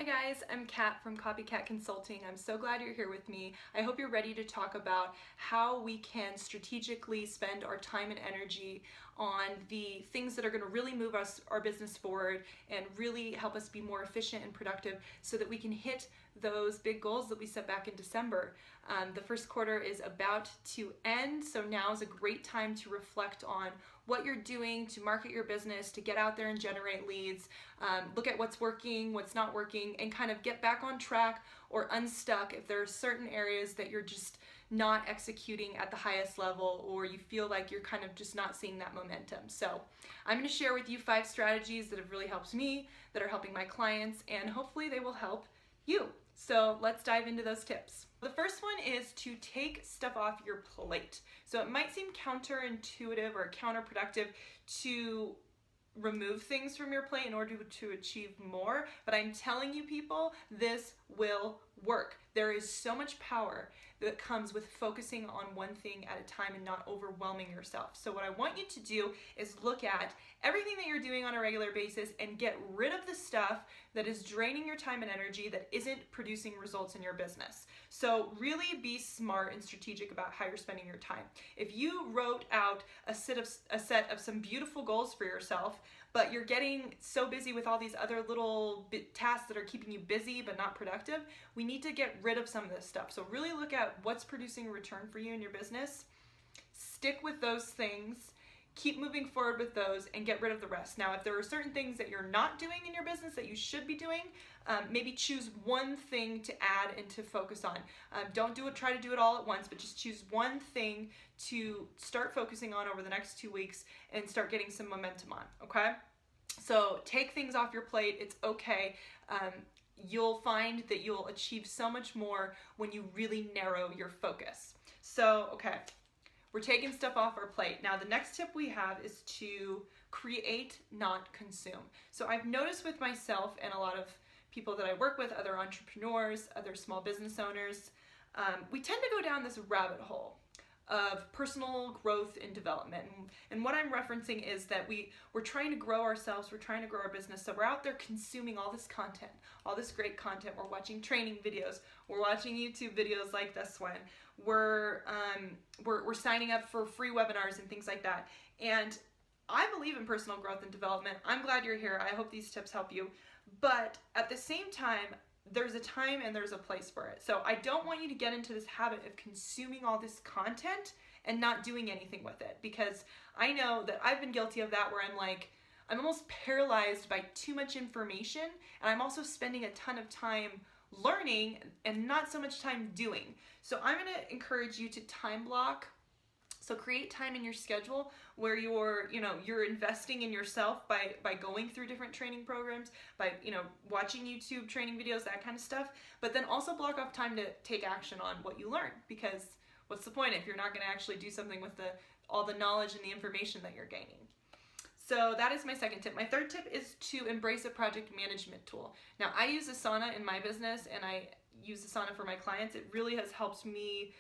Hi guys, I'm Kat from Copycat Consulting. I'm so glad you're here with me. I hope you're ready to talk about how we can strategically spend our time and energy on the things that are going to really move our business forward and really help us be more efficient and productive so that we can hit those big goals that we set back in December. The first quarter is about to end, so now is a great time to reflect on what you're doing to market your business, to get out there and generate leads, look at what's working, what's not working, and kind of get back on track or unstuck if there are certain areas that you're just not executing at the highest level or you feel like you're kind of just not seeing that momentum. So I'm going to share with you 5 strategies that have really helped me, that are helping my clients, and hopefully they will help you. So let's dive into those tips. The first one is to take stuff off your plate. So it might seem counterintuitive or counterproductive to remove things from your plate in order to achieve more, but I'm telling you people, this will work. There is so much power that comes with focusing on one thing at a time and not overwhelming yourself. So what I want you to do is look at everything that you're doing on a regular basis and get rid of the stuff that is draining your time and energy, that isn't producing results in your business. So really be smart and strategic about how you're spending your time. If you wrote out a set of some beautiful goals for yourself, but you're getting so busy with all these other little tasks that are keeping you busy but not productive, we need to get rid of some of this stuff. So really look at what's producing a return for you in your business, stick with those things, keep moving forward with those, and get rid of the rest. Now, if there are certain things that you're not doing in your business that you should be doing, maybe choose one thing to add and to focus on. Don't try to do it all at once, but just choose one thing to start focusing on over the next 2 weeks and start getting some momentum on, okay? So take things off your plate, it's okay. You'll find that you'll achieve so much more when you really narrow your focus. So, okay. We're taking stuff off our plate. Now, the next tip we have is to create, not consume. So I've noticed with myself and a lot of people that I work with, other entrepreneurs, other small business owners, we tend to go down this rabbit hole of personal growth and development. And what I'm referencing is that we're trying to grow ourselves, we're trying to grow our business, so we're out there consuming all this content, all this great content. We're watching training videos, we're watching YouTube videos like this one, we're signing up for free webinars and things like that. And I believe in personal growth and development. I'm glad you're here. I hope these tips help you. But at the same time, there's a time and there's a place for it. So I don't want you to get into this habit of consuming all this content and not doing anything with it, because I know that I've been guilty of that, where I'm almost paralyzed by too much information, and I'm also spending a ton of time learning and not so much time doing. So I'm going to encourage you to time block. So create time in your schedule where you're investing in yourself by going through different training programs, by watching YouTube training videos, that kind of stuff. But then also block off time to take action on what you learn, because what's the point if you're not going to actually do something with all the knowledge and the information that you're gaining? So that is my second tip. My third tip is to embrace a project management tool. Now, I use Asana in my business and I use Asana for my clients. It really has helped me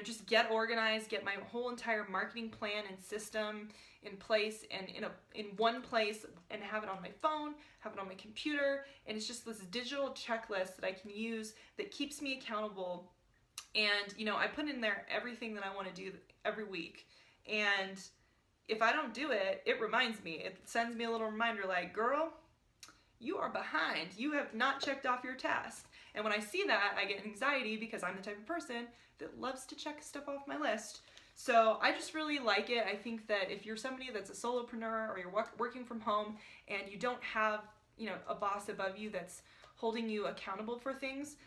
just get organized, get my whole entire marketing plan and system in place and in one place, and have it on my phone, have it on my computer. And it's just this digital checklist that I can use that keeps me accountable. And, I put in there everything that I want to do every week. And if I don't do it, it reminds me. It sends me a little reminder like, girl, you are behind. You have not checked off your task. And when I see that, I get anxiety, because I'm the type of person that loves to check stuff off my list. So I just really like it. I think that if you're somebody that's a solopreneur or you're working from home and you don't have, a boss above you that's holding you accountable for things,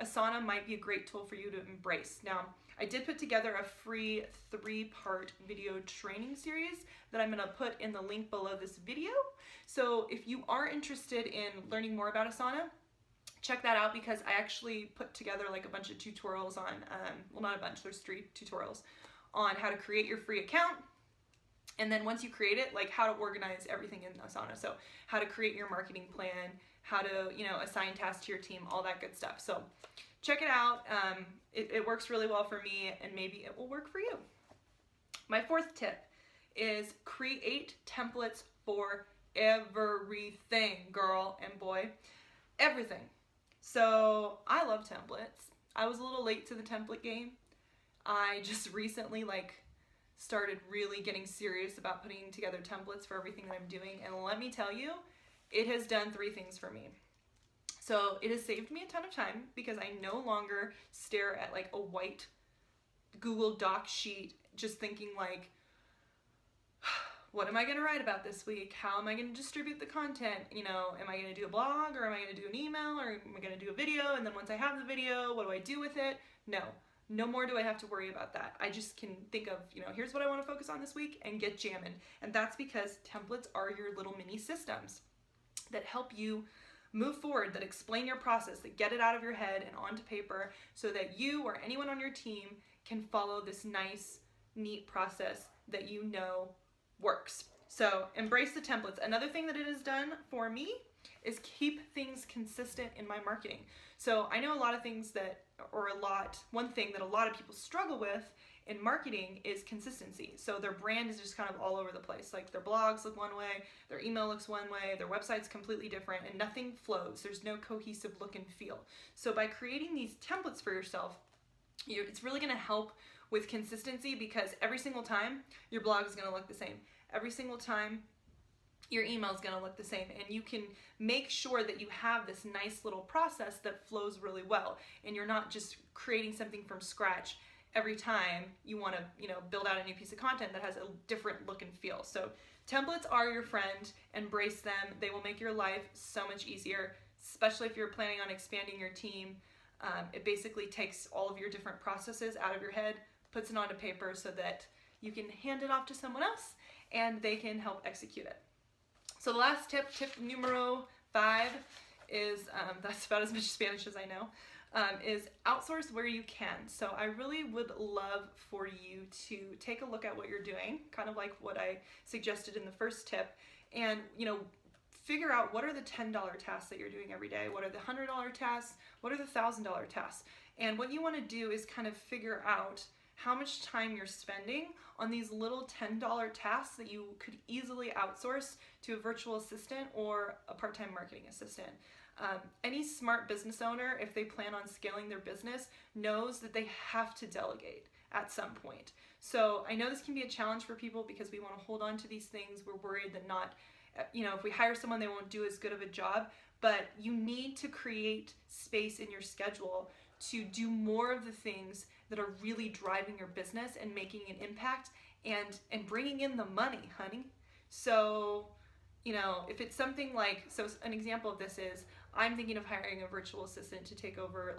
Asana might be a great tool for you to embrace. Now, I did put together a free 3-part video training series that I'm going to put in the link below this video. So if you are interested in learning more about Asana, check that out, because I actually put together like a bunch of tutorials on, well, not a bunch, there's 3 tutorials on how to create your free account. And then once you create it, like how to organize everything in Asana. So how to create your marketing plan, how to, assign tasks to your team, all that good stuff. So check it out. It works really well for me, and maybe it will work for you. My 4th tip is create templates for everything, girl and boy. everything. So I love templates. I was a little late to the template game. I just recently started really getting serious about putting together templates for everything that I'm doing, and let me tell you, it has done 3 things for me. So it has saved me a ton of time because I no longer stare at a white Google Doc sheet just thinking what am I going to write about this week? How am I going to distribute the content? Am I going to do a blog, or am I going to do an email, or am I going to do a video? And then once I have the video, what do I do with it? No more do I have to worry about that. I just can think of, here's what I want to focus on this week and get jamming. And that's because templates are your little mini systems that help you move forward, that explain your process, that get it out of your head and onto paper so that you or anyone on your team can follow this nice, neat process that works. So embrace the templates. Another thing that it has done for me is keep things consistent in my marketing. So I know one thing that a lot of people struggle with in marketing is consistency. So their brand is just kind of all over the place. Their blogs look one way, their email looks one way, their website's completely different, and nothing flows. There's no cohesive look and feel. So by creating these templates for yourself, it's really going to help with consistency, because every single time your blog is going to look the same. Every single time your email is going to look the same, and you can make sure that you have this nice little process that flows really well, and you're not just creating something from scratch every time you want to build out a new piece of content that has a different look and feel. So templates are your friend. Embrace them. They will make your life so much easier, especially if you're planning on expanding your team. It basically takes all of your different processes out of your head, puts it onto paper so that you can hand it off to someone else and they can help execute it. So the last tip numero 5 is, that's about as much Spanish as I know, is outsource where you can. So I really would love for you to take a look at what you're doing, kind of like what I suggested in the first tip, and figure out what are the $10 tasks that you're doing every day, what are the $100 tasks, what are the $1,000 tasks. And what you want to do is kind of figure out how much time you're spending on these little $10 tasks that you could easily outsource to a virtual assistant or a part-time marketing assistant. Any smart business owner, if they plan on scaling their business, knows that they have to delegate at some point. So I know this can be a challenge for people because we want to hold on to these things. We're worried that if we hire someone, they won't do as good of a job, but you need to create space in your schedule to do more of the things that are really driving your business and making an impact and bringing in the money, honey. So, if it's something so an example of this is, I'm thinking of hiring a virtual assistant to take over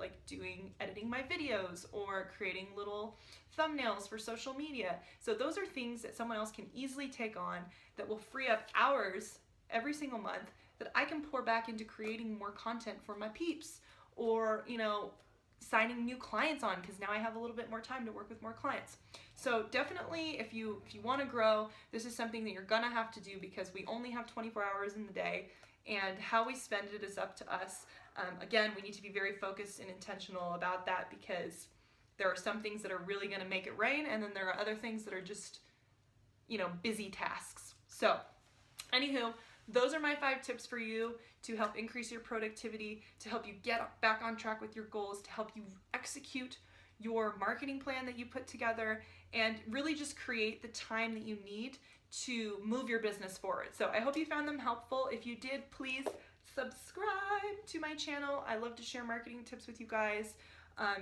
editing my videos or creating little thumbnails for social media. So those are things that someone else can easily take on that will free up hours every single month that I can pour back into creating more content for my peeps, or, signing new clients on, because now I have a little bit more time to work with more clients. So definitely, if you want to grow, this is something that you're gonna have to do, because we only have 24 hours in the day, and how we spend it is up to us. Again, we need to be very focused and intentional about that, because there are some things that are really gonna make it rain, and then there are other things that are just, busy tasks. So, anywho, those are my 5 tips for you to help increase your productivity, to help you get back on track with your goals, to help you execute your marketing plan that you put together, and really just create the time that you need to move your business forward. So I hope you found them helpful. If you did, please subscribe to my channel. I love to share marketing tips with you guys,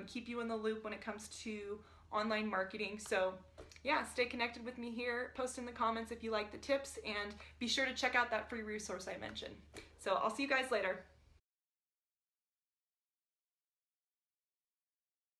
keep you in the loop when it comes to online marketing. So yeah, stay connected with me here. Post in the comments if you like the tips, and be sure to check out that free resource I mentioned. So I'll see you guys later.